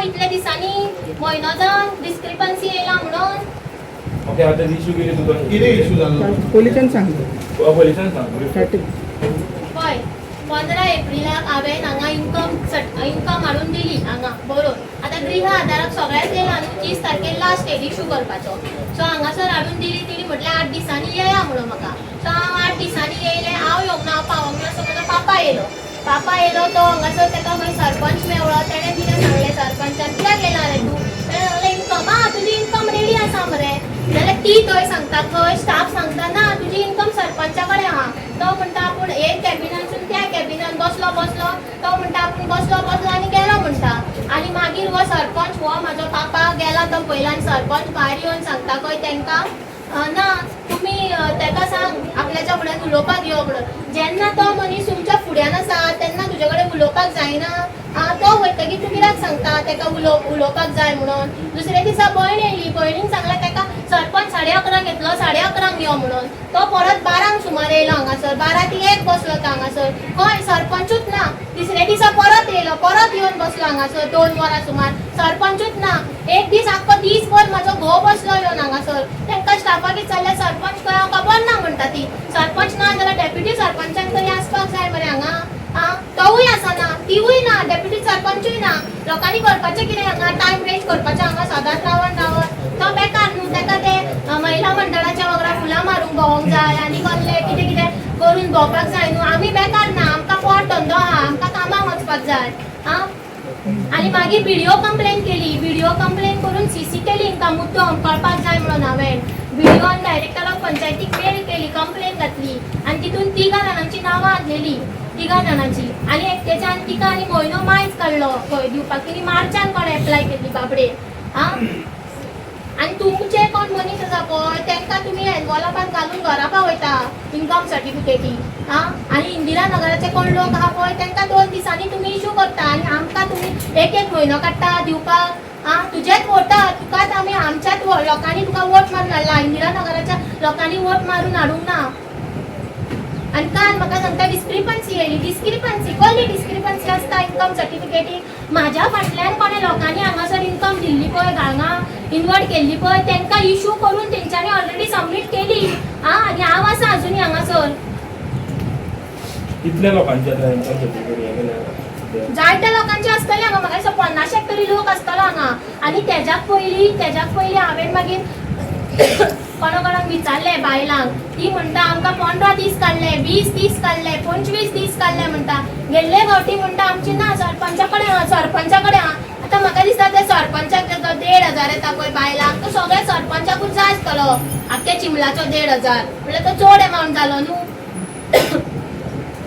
इतल्या दिसांनी म्हयनो जावन डिस्क्रिपन्सी येयला म्हणून. ओके आता इशू केली तुका कितें इशू जालो पोलिसांनी सांगलो. पोलिसान सांग पळय 15 एप्रिलाक हांवें हांगा इन्कम हाडून दिली हांगा बरोवन. आतां गृह आदाराक सगळ्याच येयला न्हू 30 तारखेक लास्ट डेट इशू करपाचो. सो हांगासर हाडून दिली तिणी म्हटल्यार 8 दिसांनी येया म्हणून म्हाका. सो हांव 8 दिसांनी येयलें हांव येवंक ना हांव पावोंक ना. सो म्हजो पापा येयलो तो हांगासर ताका खंय सरपंच मेवळो तेणें कितें सांगलें सरपंचान कित्याक येयला रे तूं. तेणें सांगलें इन्कम तुजी इन्कम रेडी आसा मरे. जाल्यार ती थंय सांगता खंय स्टाफ सांगता ना तुजी इन्कम सरपंचा कडेन आहा. तो म्हणटा आपूण एक कॅबिनासून त्या कॅबिनान बसलो तो म्हणटा आपूण बसलो आनी गेलो म्हणटा. आनी मागीर हो सरपंच हो म्हाजो पापा गेला तो पयल्यान सरपंच भायर येवन सांगता खंय तांकां ना तुमी ताका सांग आपल्याच्या फुड्यान उलोवपाक यो म्हणून. जेन्ना तो मनीस तुमच्या फुड्यान आसा तेन्ना तुजे कडेन उलोवपाक जायना. तो वयतकीर तूं कित्याक सांगता ताका उलोवपाक जाय म्हणून. दुसरे दिसा भयण येयली भयणीन सांगलें ताका सरपंच 11:30 येतलो 11:30 यो म्हणून. तो परत 12 सुमार येयलो हांगासर 12 ते 1 बसलो तो हांगासर खंय सरपंचूच ना. तिसरे दिसा परत येयलो परत येवन बसलो हांगासर 2 वरां सुमार सरपंचूच ना. एक दीस आख्खो दीसभर म्हाजो घोव बसलो येवन हांगासर. तांकां स्टाफाक विचारलें सरपंच खंय खबर ना म्हणटा ती. सरपंच ना जाल्यार डेप्युटी सरपंचान तरी आसपाक जाय मरे हांगा. तोवूय आसना तिवूय ना डेप्युटी सरपंचूय ना. लोकांनी करपाचें कितें हांगा टायम वेस्ट करपाचें हांगा सदांच रावन तो बेकार न्हू. ताका ते महिला मंडळाच्या वांगडा फुलां मारूंक भोंवूंक जाय आनी कसलें कितें कितें करून भोंवपाक जाय न्हू. आमी बेकार ना आमकां पोट धंदो आहा आमकां कामाक वचपाक जाय. आनी मागीर व्हिडिओ कंप्लेन केली. व्हिडिओ कंप्लेन करून सीसी केली हिंकां मुद्दम कळपाक जाय म्हणून हांवें. व्हिडिओन डायरेक्टर ऑफ पंचायतीक मेल केली कंप्लेन घातली आनी तितून 3 जाणांची नांवां घातलेली 3 जाणांची. आनी एकट्याच्यान तिका आनी म्हयनो मायज काडलो खंय दिवपाक. तिणी मार्चान कोण एप्लाय केली बाबडे. आनी तुमचे कोण मनीस आसा पळय तांकां तुमी एनवॉलपान घालून घरा पावयता इन्कम सर्टिफिकेटी. आनी इंदिरा नगराचे कोण लोक आहा पळय तांकां 2 दिसांनी तुमी इशू करता आनी आमकां तुमी एक म्हयनो काडटा दिवपाक. तुजेच वोटर तुकाच आमी आमच्याच लोकांनी तुका वोट मारून हाडला. इंदिरा नगराच्या लोकांनी वोट मारून हाडूंक ना. आनी काल म्हाका सांगता डिस्क्रिपन्सी येयली. डिस्क्रिपन्सी कसली डिस्क्रिपन्सी आसता इन्कम सर्टिफिकेटीक. म्हाज्या फाटल्यान कोणे लोकांनी हांगासर इन्कम दिल्ली पळय हांगा इन्वर्ट केल्ली पळय तांकां इशू करून तेंच्यांनी ऑलरेडी सबमीट केली. आनी हांव आसा अजुनी हांगासर. कितल्या लोकांचे आता इन्कम सर्टिफिकेट जायत्या लोकांचे आसतले हांगा म्हाका दिसता 50 तरी लोक आसतलो हांगा. आनी तेज्याक पयलीं हांवें मागीर कोणाक विचारलें बायलांक. ती म्हणटा आमकां 15 दीस काडले 20 दीस काडले 25 दीस काडले म्हणटा. गेल्ले फावटी म्हणटा आमची ना सरपंचा कडेन आतां म्हाका दिसता ते सरपंचाक जो 1,500 येता पळय बायलांक तो सगळ्या सरपंचाकूच जाय आसतलो आख्या चिमलाचो 1,500 म्हणल्यार तो चड एमावंट जालो न्हू.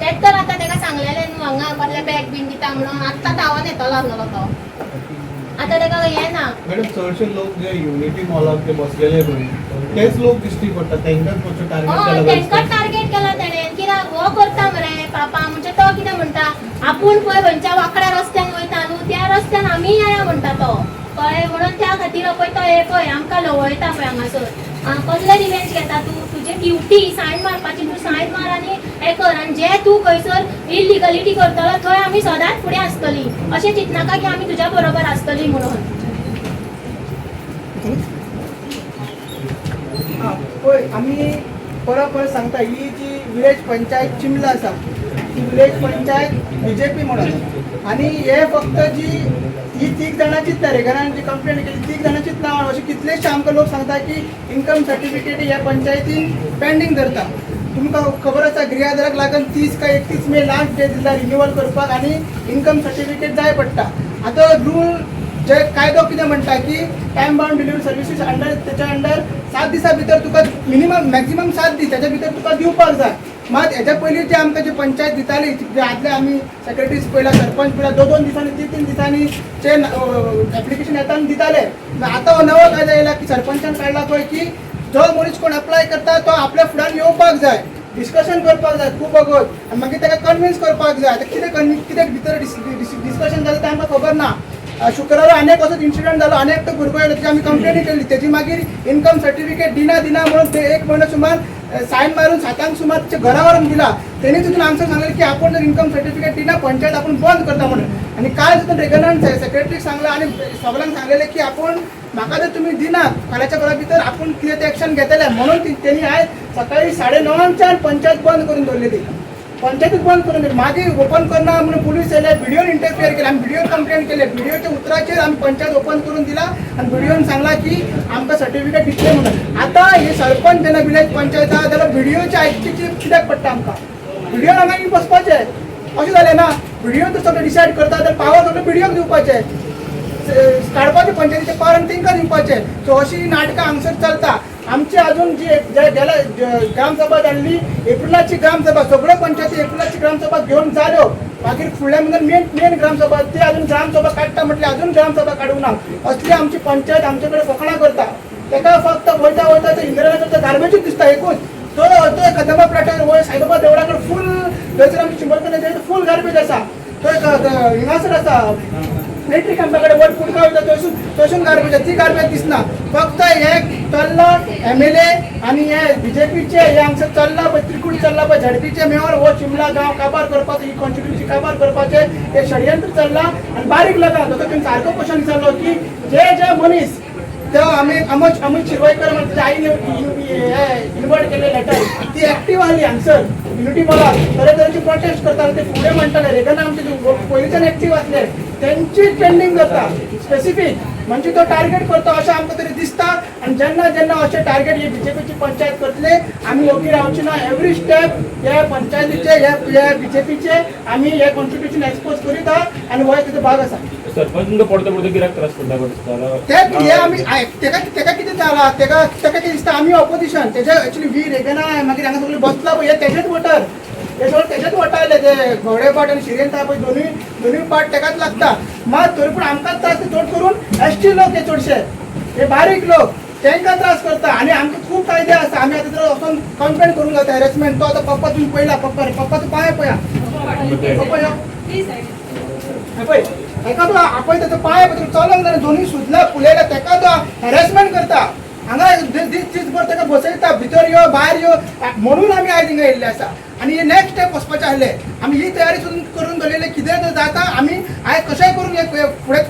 तेच तर आतां ताका सांगलेलें न्हू हांगा कसले बॅग बीन दिता म्हणून. आत्तां धांवन येतलो आसलो तो. आतां ताका हें ना. मॅडम चडशे लोक जे युनिटी मॉलाक ते बसलेले पळय तेच लोक दिश्टी पडटा तांकांच मातसो टार्गेट केला. तांकांच टार्गेट केला तेणें कित्याक हो करता मरे पापा. म्हणजे तो कितें म्हणटा आपूण पळय खंयच्या वांकड्या रस्त्यान वयता न्हू त्या रस्त्यान आमी या म्हणटा तो कळ्ळें. म्हणून त्या खातीर पळय तो हे पळय आमकां लवयता पळय हांगासर. कसले रिवेंज घेता तूं. तुजी ड्युटी सायन मारपाची तूं सायन मार आनी हें कर. आनी जे तूं खंयसर इलिगलिटी करतलो थंय आमी सदांच फुडें आसतलीं. अशें चिंतनाका की आमी तुज्या बरोबर आसतलीं म्हणून. पळय आमी परत सांगता ही जी विलेज पंचायत चिमला आसा ती विलेज पंचायत BJP म्हणून. आनी हे फक्त जी 3 जाणांचीच दरेकरान जी कंप्लेन केली 3 जाणांचीच नांवां. अशें कितलेशे आमकां लोक सांगता की इन्कम सर्टिफिकेट ह्या पंचायतीन पेंडींग धरता. तुमकां खबर आसा गृह आदाराक लागून 30 काय 31 मे लास्ट डेट दिला रिन्युअल करपाक आनी इन्कम सर्टिफिकेट जाय पडटा. आतां रूल जे कायदो कितें म्हणटा की time bound delivery services under त्याच्या अंडर 7 दिसां भितर तुका मिनिमम मॅक्झिमम 7 दीस त्याच्या भितर तुका दिवपाक जाय. मात हेच्या पयलीं जे आमकां जी पंचायत दिताली जे आदले आमी सेक्रेटरीज पयला सरपंच पयला 2-2 दिसांनी 3-3 दिसांनी चे एप्लिकेशन येताना दिताले. आतां हो नवो कायदो येयला की सरपंचान काडला पळय की जो मनीस कोण अप्लाय करता तो आपल्या फुड्यान येवपाक जाय डिस्कशन करपाक जाय खूब अगोद आनी मागीर ताका कन्विन्स करपाक जाय. आतां कितें भितर डिस्कशन जालें तें आमकां खबर ना. शुक्रारा अनेक असोच इन्सिडंट जालो. अनेक तो भुरगो येयलो तेजी आमी कंप्लेनी केली. तेजी मागीर इन्कम सर्टिफिकेट दिना म्हणून ते 1 म्हयनो सुमार सायन मारून 7 सुमार घरा व्हरून दिला. तेणी तितून आमकां सांगलें की आपण जर इन्कम सर्टिफिकेट दिना पंचायत आपण बंद करता म्हणून. आणि काल सुद्धा रेगनान सेक्रेटरीक सांगला आणि सगळ्यांक सांगलेले की आपण म्हाका जर तुम्ही दिनात फाल्याच्या परा भितर आपण कितें ते एक्शन घेतले म्हणून त्यांनी आयज सकाळी 9:30च्यान पंचायत बंद करून दवरलेली. पंचायतीत बंद करून दिली. मागीर ओपन करना म्हणून पोलीस येयले, व्हिडिओन इंटरफियर केले, आमी व्हिडिओ कंप्लेंट केले. व्हिडिओच्या उतराचेर आमी पंचायत ओपन करून दिला आणि व्हिडिओन सांगला की आमकां सर्टिफिकेट दितले म्हणून. आता हे सरपंच जेन्ना विलेज पंचायत आहा जाल्यार व्हिडिओचे आयकची कित्याक पडटा आमकां? व्हिडिओन हांगा येवन बसपाचें अशें जालें ना. व्हिडिओ तर सगळें डिसायड करता जाल्यार पावर सगळें व्हिडिओक दिवपाचें, काडपाचें पंचायतीचें पावर आनी तेंकां दिवपाचें. सो अशीं नाटकां हांगसर चलता. आमची अजून जी गेल्या ग्रामसभा जाल्ली एप्रिलाची ग्रामसभा, सगळ्यो पंचायती एप्रिलाची ग्रामसभा घेवन जाल्यो. मागीर फुडल्या म्हयन्यात मेन ग्रामसभा, ती अजून ग्रामसभा काडटा म्हटल्यार अजून ग्रामसभा काडूंक ना. असली आमची पंचायत आमचे कडेन फकाणां करता. तेका फक्त वयता वयता ते इंदिरानगरचं गार्बेजूच दिसता एकूच. तो कदंबा प्लॅटार वयर साईबाबा देवळा कडेन फूल, थंयसर आमची चिंबलकर फूल गार्बेज आसा. थंय हिंगासर आसा मिलिटरी कॅम्पा कडेन वयर कुडका वयता थंयसून गार्बेज आसा. ती गार्बेज दिसना. फक्त हे चल्ला MLA आनी हे BJPचे हे हांगसर चल्ला पळय, त्रिकूट चल्ला पळय, झडपीचे मेवर हो चिमला गांव काबार करपाचो, ही कॉन्स्टिट्युन्सी काबार करपाचे हे षडयंत्र चल्ला. आनी बारीक लोकांक तो तुमकां सारको क्वेश्चन विचारलो की जे मनीस तो अमित शिरवायकर म्हणटा त्याच्या आईने इन्वर्ट केले लेटर, ती एक्टिव्ह आली हांगसर युनिटी मॉलाक तरेतरेची प्रोटेस्ट करता. ते फुडें म्हणटाले रेगना आमचे पयलींच्यान एक्टिव्ह आसले त्यांची ट्रेंडिंग करता स्पेसिफीक, म्हणजे तो टार्गेट करता अशें आमकां तरी दिसता. आनी जेन्ना अशें टार्गेट ही BJPची पंचायत करतले आमी ओगी रावची ना. एवरी स्टेप हे पंचायतीचे हे BJPचे आमी हे कॉन्स्टिट्युशन एक्सपोज करीत आहा आनी हो तिचो भाग आसा. सरपंच पडता पडता कित्याक त्रास पडटा ते हे आमी तेका कितें जाला, तेका कितें दिसता आमी ऑपोजिशन, तेजे एक्चुअली वी रेगना मागीर हांगा सगळे बसला पळय हे तेजेच वोटर, हे सगळे तेजेच वोटायले ते घोडे पाट आनी शिरेंता पळय दोनूय पाट तेकाच लागता. मात तरी पूण आमकांच त्रास चड करून ST लोक हे चडशे, हे बारीक लोक तांकां त्रास करता. आनी आमकां खूब कायदे आसा. आमी आतां जर वचून कंप्लेंट करूंक जाता हॅरेसमेंट. तो आतां पप्पा तुम्ही पळयला, पप्पाचो पांय पळया, पळय एका तो आपय त्याचो पांय चलोंक जाय, दोनूय सुजला फुलयला, तेका तो हॅरेसमेंट करता. हांगा दीसभर ताका बसयता, भितर यो भायर यो म्हणून आमी आयज हिंगा येयल्ले आसा. आनी हे नेक्स्ट स्टेप वचपाचे आहले. आमी ही तयारी सुद्दां करून दवरलेले कितें जर जाता आमी आयज कशेंय करून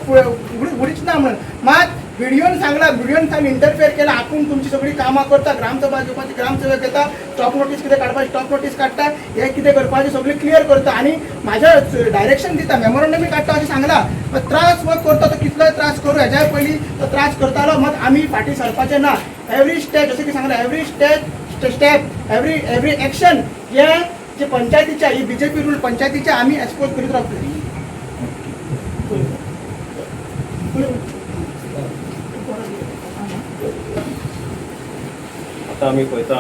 फुडें उडीच ना म्हणून. मात व्हिडिओन सांगून इंटरफियर केला, आपूण तुमची सगळी कामां करता, ग्रामसभा घेवपाची ग्रामसभा घेता, स्टॉप नोटीस कितें काडपाची स्टॉप नोटीस काडटा, हे कितें करपाचें सगळें क्लियर करता आनी म्हाजें डायरेक्शन दिता, मेमोरंडम काडटा अशें सांगला. त्रास वो करता तो कितलोय त्रास करूं, हेज्या पयलीं तो त्रास करतालो. मात आमी फाटीं सरपाचें ना. एवरी स्टेप जशें की सांगला एवरी स्टेप एवरी एक्शन हे जे पंचायतीच्या ही BJP रूल पंचायतीच्या आमी एक्सपोज करीत रावतले. आता आम्ही पळयता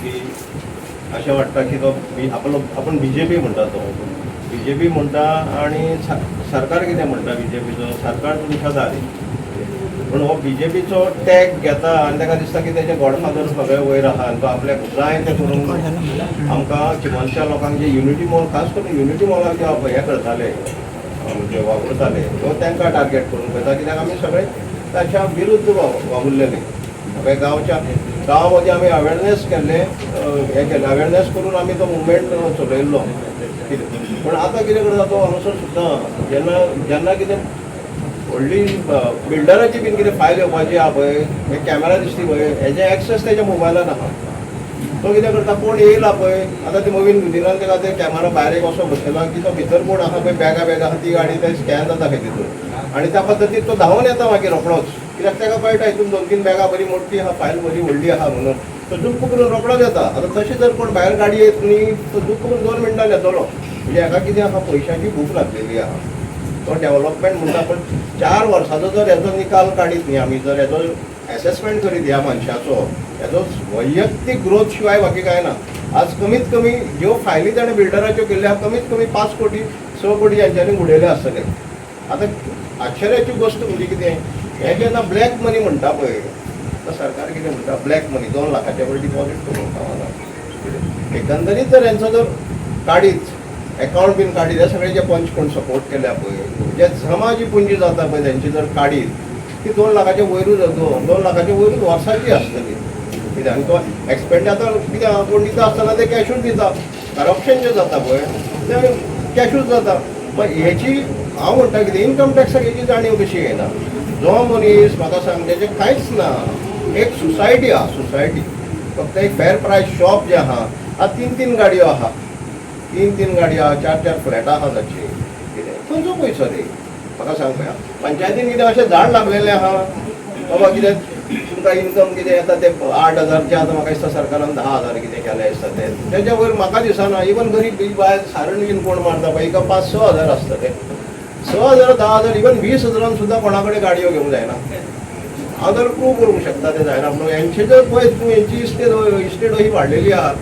की अशें वाटता की तो आपण BJP म्हणटा, तो BJP म्हणटा आनी सरकार कितें म्हणटा BJPचो, सरकार तुमच्या दारी. पूण हो BJPचो टॅग घेता आनी ताका दिसता की तेजे गॉडफादर सगळे वयर आहा आनी तो आपल्याक जाय तें करूंक आमकां चिमलच्या लोकांक जे युनिटी मॉल, खास करून युनिटी मॉलाक जे हे करताले म्हणजे वावरताले तो तांकां टार्गेट करून पळयता. कित्याक आमी सगळे ताच्या विरुद्ध वावुरलेले. सगळे गांवामध्ये आमी अवेरनेस केल्ले, हे केले अवेरनेस करून आमी तो मुवमेंट चलयल्लो. पूण आतां कितें करता तो हांगासर सुद्दां जेन्ना कितें व्हडली बिल्डराची बीन कितें फायल येवपाची आहा पळय, हे कॅमेरा दिसती पळय, हेजे एक्सेस तेज्या मोबायलान आहा. तो कितें करता, कोण येयला पळय, आतां ते नवीन दिनान तेका ते कॅमेरा भायर एक असो बसयला की तो भितर कोण आहा पळय, बॅगा आहा ती गाडी ते स्कॅन जाता खंय तितून आनी त्या पद्दतीन तो धांवन येता मागीर रोखडोच. कित्याक तेका कळटा हितून 2-3 बॅगा बरी मोठी आहा, फायल बरी व्हडली आहा म्हणून तो जुप्प करून रोखडोच येता. आतां तशें जर कोण भायर गाडी येत न्ही तो जुप्प करून 2 मिनटान येतलो. म्हणजे हाका कितें आहा, पयशांची भूक लागलेली आहा. तो डेव्हलपमेंट म्हणटा पण 4 वर्साचो जर हेजो निकाल काडीत न्ही आमी, जर हेजो एसेसमेंट करीत ह्या मनशाचो, हेजो वैयक्तीक ग्रोथ शिवाय बाकी काय ना. आज कमीत कमी ज्यो फायली ताणें बिल्डराच्यो केल्ल्या कमीत कमी 5 कोटी 6 कोटी यांच्यांनी उडयले आसतले. आतां आश्चर्याची गोष्ट म्हणजे कितें, हे जेन्ना ब्लॅक मनी म्हणटा पळय, तो सरकार कितें म्हणटा ब्लॅक मनी 2 लाखाचे वयर डिपॉझीट करून फावना. एकंदरीत जर हेंचो जर काडीत अकाउंट बीन काडीत, हे सगळे जे पंच कोण सपोर्ट केल्या पळय, जे जमा जी पुंजी जाता पळय तेंची जर काडीत, ती 2 लाखाचे वयरूच 2 लाखाचे वयरूच वर्साची आसतली. कित्याक आनी तो एक्सपेंड आतां कित्याक कोण दिता आसतना ते कॅशूच दिता. करप्शन जें जाता पळय तें कॅशूच जाता. पण हेची हांव म्हणटा कितें इन्कम टॅक्साची जाणीव कशी येना जो मनीस म्हाका सांग तेजें कांयच ना एक सोसायटी आहा सोसायटी फक्त एक फेर प्रायस शॉप जें आहा आज 3 गाडयो आहा 3 गाडयो आहा 4 फ्लॅटां आहा ताची कितें खंयचो पयसो रे म्हाका सांग पळया पंचायतीन कितें अशें झाड लागलेलें आहा बाबा कितें तुमकां इन्कम कितें येता ते 8,000 आतां म्हाका दिसता सरकारान 10,000 कितें केलें दिसता ते तेच्या वयर म्हाका दिसना इवन गरीब बाय सारण बीन कोण मारता पळय एका 5-6 हजार आसता ते 6,000 10,000 इवन 20,000 सुद्दां कोणा कडेन गाडयो घेवंक जायना हांव जर प्रूव करूंक शकता ते जायना पूण हेंचे जर पळय तूं हेंची इस्टेट ही वाडलेली आहा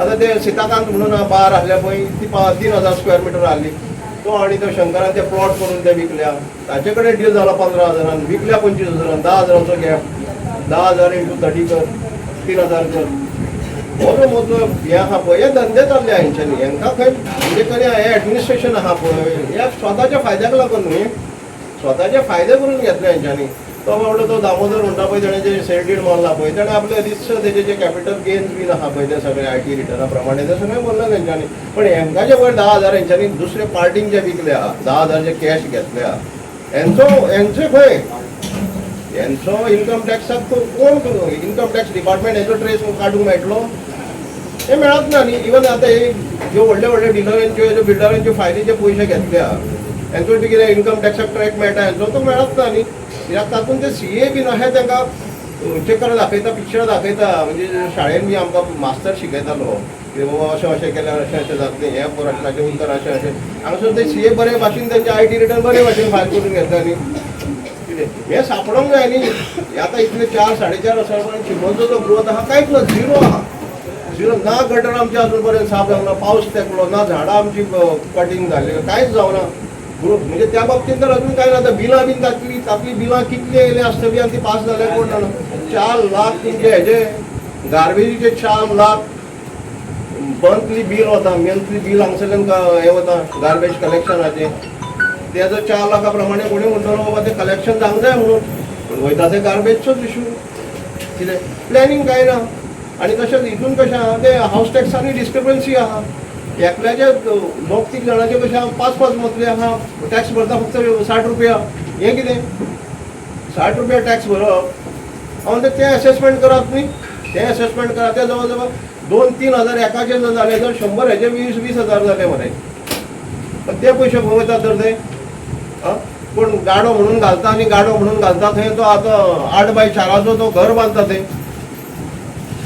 आतां ते सिताकांत म्हणून बार आहल्या पळय ती 3,000 स्क्वेअर मिटर आहली तो आणि तो शंकरान ते प्लॉट करून ते विकल्या ताचे कडेन डील जाला 15,000 विकल्या 25,000 10,000चो गॅप 10,000 × 30 कर 3,000 कर बरो मदलो हें आहा पळय हे धंदे चालले हांच्यानी हांकां खंय म्हणजे खंय हें एडमिनिस्ट्रेशन आहा पळय हे स्वताच्या फायद्याक लागून न्ही स्वताचे फायदे करून घेतले हांच्यानी तो बाबडो तो दामोदर म्हणटा पळय तेणें जे शेअर मारला पळय तेणें आपले रिस्क तेजे जे कॅपिटल गेन्स बीन आहा पळय ते सगळे IT रिटर्ना प्रमाणे ते सगळें बोल्ले तेंच्यांनी पण हेंकां जे वयर 10,000 हेंच्यांनी दुसरे पार्टीक जे विकले आहा 10,000 जे कॅश घेतले आहा हेंचो खंय हेंचो इन्कम टॅक्साक कोण इन्कम टॅक्स डिपार्टमेंट हेचो ट्रेस काडूंक मेळटलो हे मेळत ना न्ही इवन आतां हे ज्यो व्हडले डीलरांच्यो बिल्डरांच्यो फायलीचे पयशे घेतले आहा हेंचो कितें इन्कम टॅक्साक ट्रॅक मेळटा हेंचो तो मेळत ना न्ही कित्याक तातूंत ते CA बीन अशें तांकां चक्कर दाखयता पिक्चर दाखयता म्हणजे शाळेन बी आमकां मास्तर शिकयतालो की बाबा अशें केल्यार अशें जातलें हें प्रश्नाचें उत्तर अशें हांगासर ते CA बरे भाशेन तेंचे IT रिटर्न बरे भाशेन फायल करून घेता न्ही कितें हें सापडोंक जाय न्ही आतां इतले 4-4.5 वर्सां पर्यंत चिमोनचो जो ग्रोथ आहा कांयच ना झिरो आहा झिरो ना गटर आमचे अजून पर्यंत साफ जावना पावस तेंकलो ना झाडां आमची कटींग जाल्ली कांयच जावना ग्रोथ म्हणजे त्या बाबतींत तर अजून काय ना बिलां बीन तातली बिलां कितली येयली आसतली आनी ती पास जाले कोण जाणा 4 लाख तुमचे हेजे गार्बेजीचे 4 लाख मंथली बील वता मंथली बील हांगसरल्यान हें वता गार्बेज कलेक्शनाचे तेजो 4 लाखा प्रमाणे कोणी म्हणटलो बाबा ते कलेक्शन जावंक जाय म्हणून वयता ते गार्बेजचोच इशू कितें प्लॅनिंग काय ना आनी तशेंच हितून कशें आहा ते हावस टॅक्सांनी डिस्क्रिपन्सी आहा एकल्याचे 2-3 जाणांचे कशें 5-5 मजले आहा टॅक्स भरता फक्त 60 रुपया हें कितें 60 रुपया टॅक्स भरप हांव तें असेसमेंट करप न्ही तें असेसमेंट करप ते जवळ जवळ 2-3 हजार एकाचे जर जाले तर 100 हेजे 20,000 जाले मरे पण ते पयशे खंय वतात तर ते पूण गाडो म्हणून घालता आनी गाडो म्हणून घालता थंय तो आतां 8x4 तो घर बांदता ते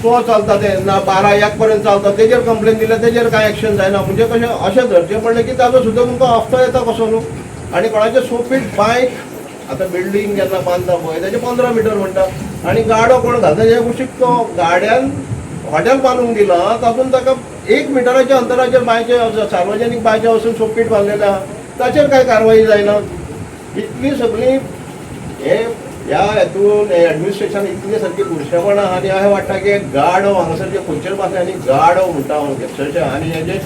तो चलता ते ना 12-1 पर्यंत चलता तेजेर कंप्लेन दिल्या तेजेर कांय एक्शन जायना म्हणजे कशें अशें धरचें पडलें की ताजो सुद्दां तुमकां हफ्तो येता कसो न्हू आनी कोणाचें 100 फीट बांयक आतां बिल्डींग जेन्ना बांदता पळय तेजे 15 मिटर म्हणटा आनी गाडो कोण घालता हे कुशीक तो गाड्यान हॉटेल बांदूंक दिलां तातूंत ताका 1 मिटराच्या अंतराचेर बांयचे सार्वजनीक बांयचे वचून 100 फीट बांदलेले आहा ताचेर कांय कारवाई जायना इतली सगळी हे ह्या हेतून एडमिनिस्ट्रेशन इतली सारकी बुरशेपणां आनी अशें वाटटा की गाडो हांगासर जे खंयचेर भाशेनी गाडो म्हणटा हांव अक्षरशः आनी हें जे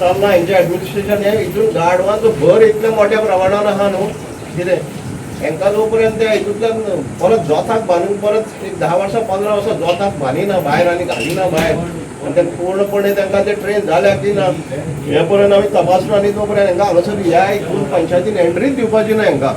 चलना हेंचें एडमिनिस्ट्रेशन हें हितून गाडवांचो भर इतल्या मोठ्या प्रमाणान आहा न्हू कितें हेंकां जो पर्यंत त्या हितूंतल्यान परत जोताक बांदून परत एक 10 वर्सां 15 वर्सां जोताक बांदिना भायर आनी घालिना भायर आनी ते पूर्णपणे तांकां ते ट्रेन जाल्यार की ना हे पर्यंत आमी तपासलो आनी तो पर्यंत हेंकां हांगासर ह्या हितून पंचायतीन एंट्रीच दिवपाची ना हेंकां